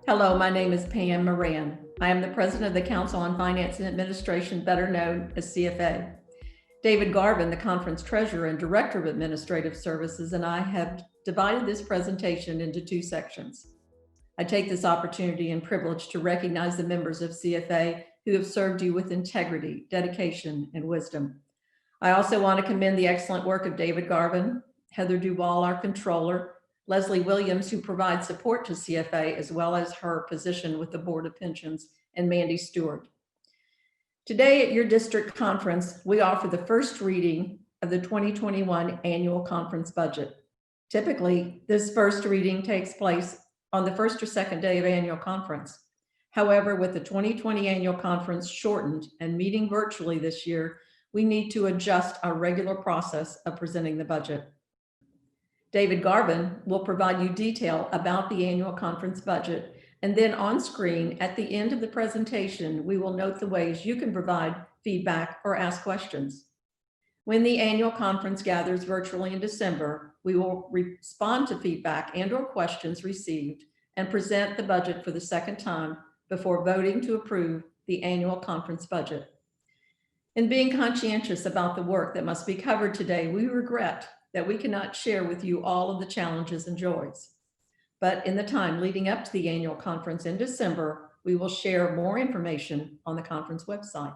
Hello, my name is Pam Moran. I am the president of the Council on Finance and Administration, better known as CFA. David Garvin, the conference treasurer and director of administrative services, and I have divided this presentation into two sections. I take this opportunity and privilege to recognize the members of CFA who have served you with integrity, dedication, and wisdom. I also want to commend the excellent work of David Garvin, Heather Duval, our controller, Leslie Williams, who provides support to CFA, as well as her position with the Board of Pensions, and Mandy Stewart. Today at your district conference, we offer the first reading of the 2021 annual conference budget. Typically, this first reading takes place on the first or second day of annual conference. However, with the 2020 annual conference shortened and meeting virtually this year, we need to adjust our regular process of presenting the budget. David Garvin will provide you detail about the annual conference budget, and then on screen at the end of the presentation, we will note the ways you can provide feedback or ask questions. When the annual conference gathers virtually in December, we will respond to feedback and/or questions received and present the budget for the second time before voting to approve the annual conference budget. In being conscientious about the work that must be covered today, we regret that we cannot share with you all of the challenges and joys. But in the time leading up to the annual conference in December, we will share more information on the conference website.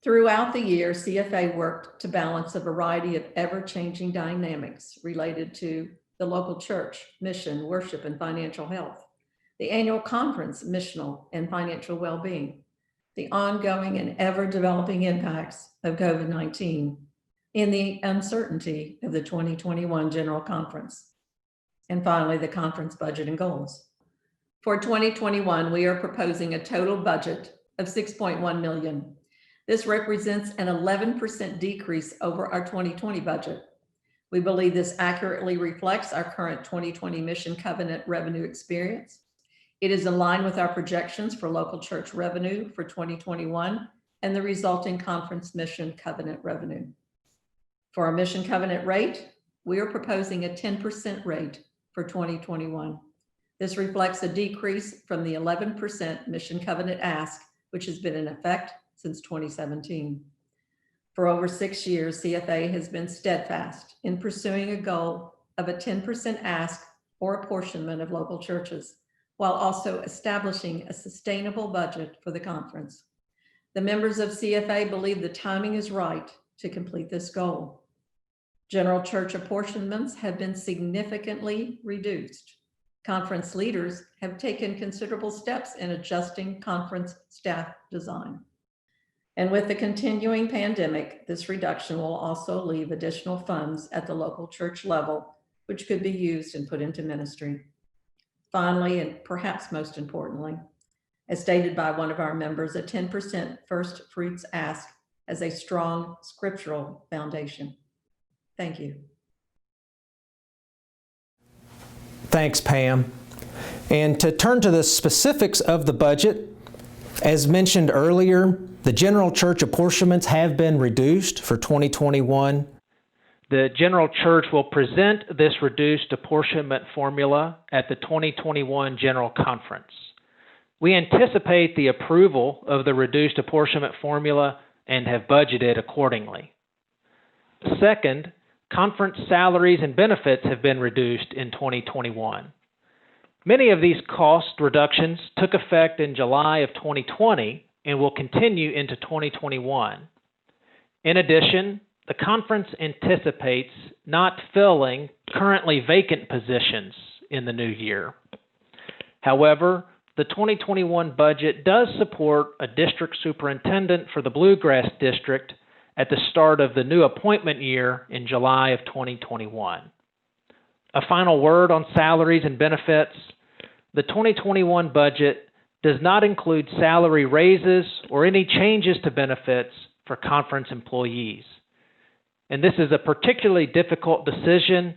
Throughout the year, CFA worked to balance a variety of ever-changing dynamics related to the local church, mission, worship, and financial health, the annual conference, missional and financial well-being, the ongoing and ever-developing impacts of COVID-19, in the uncertainty of the 2021 General Conference, and finally, the conference budget and goals. For 2021, we are proposing a total budget of $6.1 million. This represents an 11% decrease over our 2020 budget. We believe this accurately reflects our current 2020 Mission Covenant revenue experience. It is in line with our projections for local church revenue for 2021 and the resulting conference Mission Covenant revenue. For our Mission Covenant rate, we are proposing a 10% rate for 2021. This reflects a decrease from the 11% Mission Covenant ask, which has been in effect since 2017. For over 6 years, CFA has been steadfast in pursuing a goal of a 10% ask or apportionment of local churches, while also establishing a sustainable budget for the conference. The members of CFA believe the timing is right to complete this goal. General church apportionments have been significantly reduced. Conference leaders have taken considerable steps in adjusting conference staff design. And with the continuing pandemic, this reduction will also leave additional funds at the local church level, which could be used and put into ministry. Finally, and perhaps most importantly, as stated by one of our members, a 10% first fruits ask has a strong scriptural foundation. Thank you. Thanks, Pam. And to turn to the specifics of the budget, as mentioned earlier, the general church apportionments have been reduced for 2021. The general church will present this reduced apportionment formula at the 2021 General Conference. We anticipate the approval of the reduced apportionment formula and have budgeted accordingly. Second, conference salaries and benefits have been reduced in 2021. Many of these cost reductions took effect in July of 2020 and will continue into 2021. In addition, the conference anticipates not filling currently vacant positions in the new year. However, the 2021 budget does support a district superintendent for the Bluegrass District at the start of the new appointment year in July of 2021. A final word on salaries and benefits. The 2021 budget does not include salary raises or any changes to benefits for conference employees. And this is a particularly difficult decision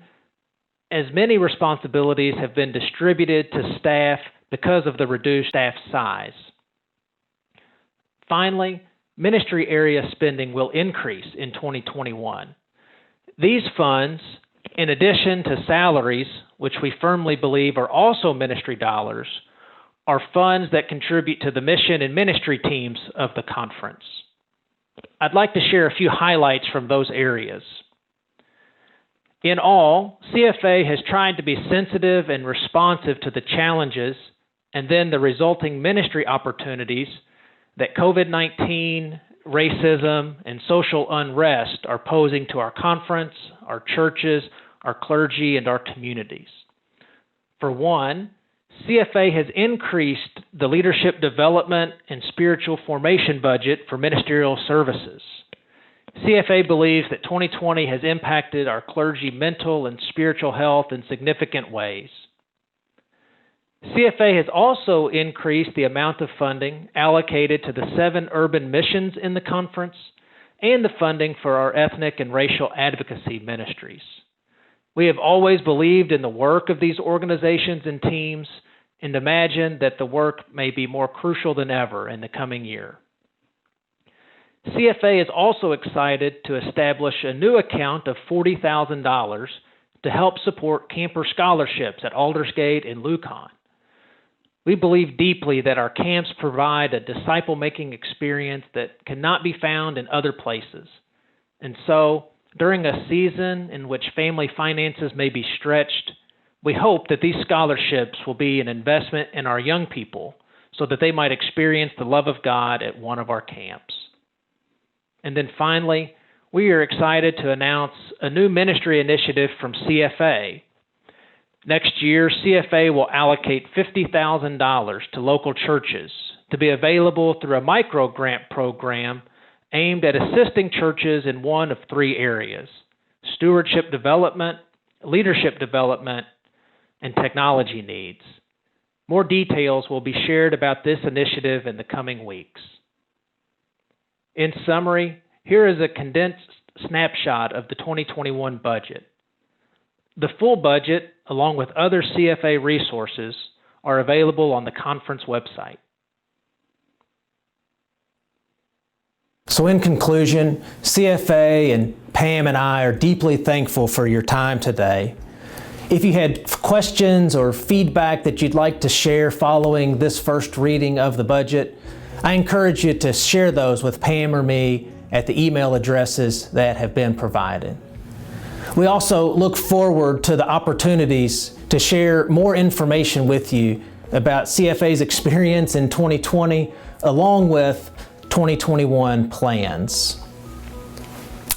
as many responsibilities have been distributed to staff because of the reduced staff size. Finally, ministry area spending will increase in 2021. These funds In addition to salaries, which we firmly believe are also ministry dollars, are funds that contribute to the mission and ministry teams of the conference. I'd like to share a few highlights from those areas. In all, CFA has tried to be sensitive and responsive to the challenges and then the resulting ministry opportunities that COVID-19, racism, and social unrest are posing to our conference, our churches, our clergy, and our communities. For one, CFA has increased the leadership development and spiritual formation budget for ministerial services. CFA believes that 2020 has impacted our clergy mental and spiritual health in significant ways. CFA has also increased the amount of funding allocated to the 7 urban missions in the conference and the funding for our ethnic and racial advocacy ministries. We have always believed in the work of these organizations and teams and imagine that the work may be more crucial than ever in the coming year. CFA is also excited to establish a new account of $40,000 to help support camper scholarships at Aldersgate and Lucan. We believe deeply that our camps provide a disciple-making experience that cannot be found in other places. And so, during a season in which family finances may be stretched, we hope that these scholarships will be an investment in our young people so that they might experience the love of God at one of our camps. And then finally, we are excited to announce a new ministry initiative from CFA. Next year, CFA will allocate $50,000 to local churches to be available through a micro-grant program aimed at assisting churches in one of 3 areas: stewardship development, leadership development, and technology needs. More details will be shared about this initiative in the coming weeks. In summary, here is a condensed snapshot of the 2021 budget. The full budget, along with other CFA resources, are available on the conference website. So in conclusion, CFA and Pam and I are deeply thankful for your time today. If you had questions or feedback that you'd like to share following this first reading of the budget, I encourage you to share those with Pam or me at the email addresses that have been provided. We also look forward to the opportunities to share more information with you about CFA's experience in 2020, along with 2021 plans.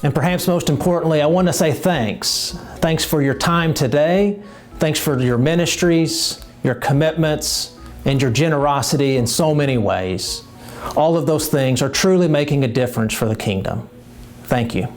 And perhaps most importantly, I want to say thanks. Thanks for your time today. Thanks for your ministries, your commitments, and your generosity in so many ways. All of those things are truly making a difference for the kingdom. Thank you.